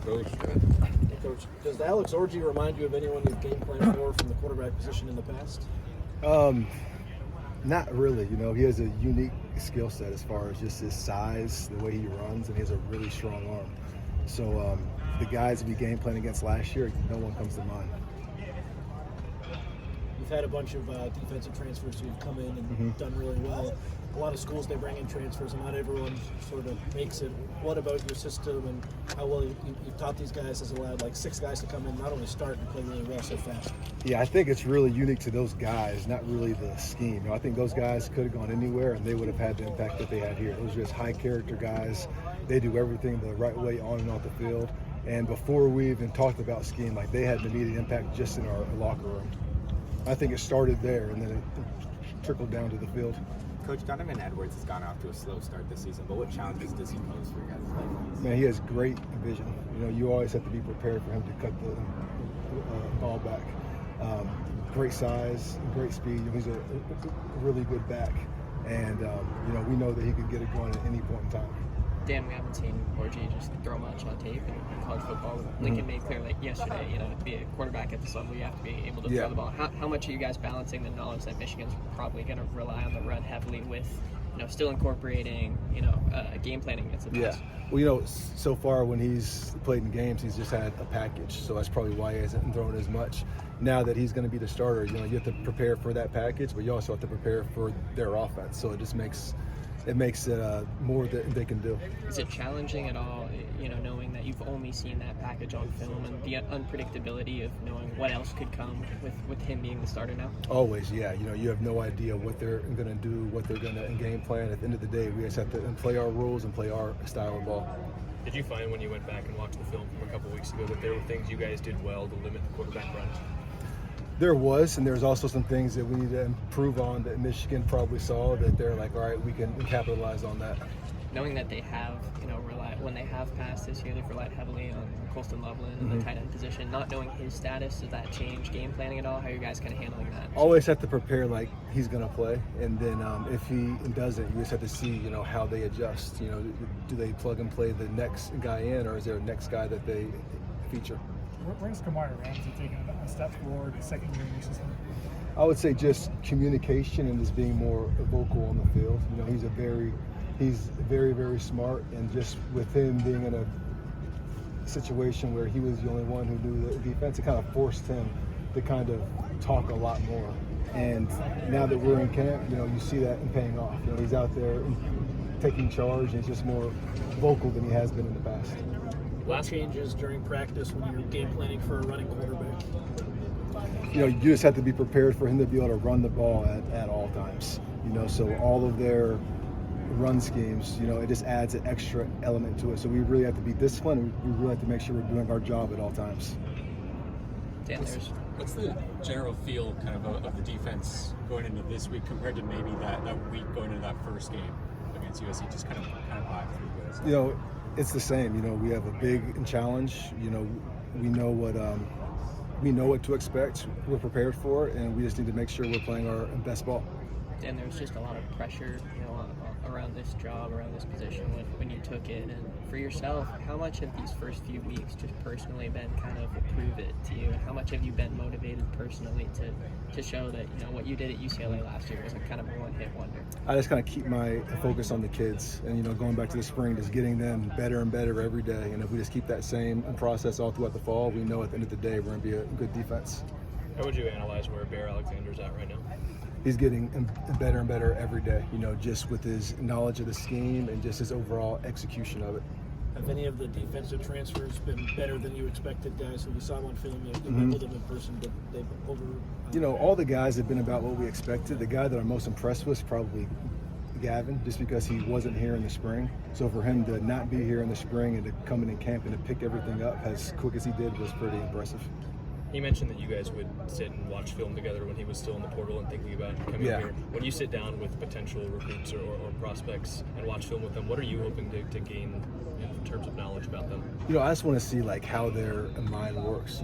coach. Hey, Coach, does Alex Orji remind you of anyone you've game planned for from the quarterback position in the past? Not really. He has a unique skill set as far as just his size, the way he runs, and he has a really strong arm. So the guys we game planned against last year, no one comes to mind. You've had a bunch of defensive transfers who've come in and done really well. A lot of schools, they bring in transfers, and not everyone sort of makes it. What about your system and how well you've taught these guys has allowed like 6 guys to come in, not only start and play really well so fast? Yeah, I think it's really unique to those guys, not really the scheme. I think those guys could have gone anywhere and they would have had the impact that they had here. Those are just high character guys. They do everything the right way on and off the field. And before we even talked about scheme, like they had an immediate impact just in our locker room. I think it started there and then it trickled down to the field. Coach, Donovan Edwards has gone off to a slow start this season, but what challenges does he pose for you guys? Man, he has great vision. You always have to be prepared for him to cut the ball back. Great size, great speed. He's a really good back, and we know that he can get it going at any point in time. Dan, we haven't seen Orji just throw much on tape in college football. Lincoln made clear, like yesterday, to be a quarterback at this level, you have to be able to throw the ball. How much are you guys balancing the knowledge that Michigan's probably going to rely on the run heavily with, still incorporating, game planning against the pass? Yeah. Well, so far when he's played in games, he's just had a package, so that's probably why he hasn't thrown as much. Now that he's going to be the starter, you have to prepare for that package, but you also have to prepare for their offense. So it just makes more that they can do. Is it challenging at all, knowing that you've only seen that package on film and the unpredictability of knowing what else could come with him being the starter now? Always, yeah. You have no idea what they're going to do, what they're going to game plan. At the end of the day, we just have to play our rules and play our style of ball. Did you find when you went back and watched the film from a couple weeks ago that there were things you guys did well to limit the quarterback run? There was, and there's also some things that we need to improve on that Michigan probably saw that they're like, all right, we can capitalize on that. Knowing that they have, when they have passed this year, they've relied heavily on Colston Loveland in the tight end position. Not knowing his status, does that change game planning at all? How are you guys kind of handling that? Always have to prepare like he's going to play, and then if he doesn't, you just have to see, how they adjust. Do they plug and play the next guy in, or is there a next guy that they feature? Where's Kamar Ramsey taking a step forward, a second year in your system? I would say just communication and just being more vocal on the field. He's very, very smart, and just with him being in a situation where he was the only one who knew the defense, it kind of forced him to kind of talk a lot more. And now that we're in camp, you see that paying off. He's out there taking charge, and he's just more vocal than he has been in the past. Last changes during practice when you're game planning for a running quarterback? You just have to be prepared for him to be able to run the ball at all times. So all of their run schemes, it just adds an extra element to it. So we really have to be disciplined. We really have to make sure we're doing our job at all times. Dan, What's the general feel kind of the defense going into this week compared to maybe that week going into that first game against USC? Just kind of vibe through you guys. It's the same. We have a big challenge. We know what to expect. We're prepared for it, and we just need to make sure we're playing our best ball. And there's just a lot of pressure, around this job, around this position when you took it. And for yourself, how much have these first few weeks just personally been kind of a prove it to you? And how much have you been motivated personally to show that, what you did at UCLA last year was a kind of a one-hit wonder? I just kind of keep my focus on the kids and, going back to the spring, just getting them better and better every day. And if we just keep that same process all throughout the fall, we know at the end of the day we're going to be a good defense. How would you analyze where Bear Alexander's at right now? He's getting better and better every day, just with his knowledge of the scheme and just his overall execution of it. Have any of the defensive transfers been better than you expected, guys? When we saw them on film, you met with them in person, but they've over... all the guys have been about what we expected. The guy that I'm most impressed with is probably Gavin, just because he wasn't here in the spring. So for him to not be here in the spring and to come in camp and to pick everything up as quick as he did was pretty impressive. He mentioned that you guys would sit and watch film together when he was still in the portal and thinking about coming here. When you sit down with potential recruits or prospects and watch film with them, what are you hoping to gain in terms of knowledge about them? I just want to see how their mind works.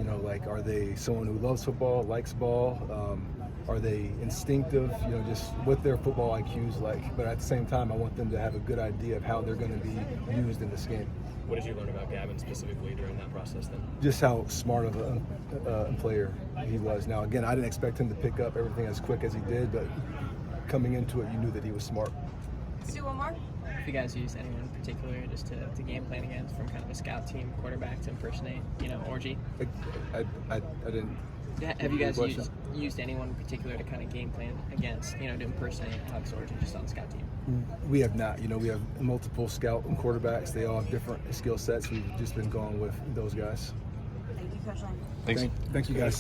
Are they someone who loves football, likes ball? Are they instinctive? Just what their football IQ is like. But at the same time, I want them to have a good idea of how they're going to be used in this game. What did you learn about Gavin specifically during that process then? Just how smart of a player he was. Now, again, I didn't expect him to pick up everything as quick as he did, but coming into it, you knew that he was smart. Let's do one more. If you guys used anyone in particular just to game plan against, from kind of a scout team quarterback to impersonate, Orgy? I didn't. Have you guys used anyone in particular to kind of game plan against, to impersonate Alex Orgy just on the scout team? We have not. We have multiple scout and quarterbacks. They all have different skill sets. We've just been going with those guys. Thank you, Coach Lynn. Thanks. Thank you, guys.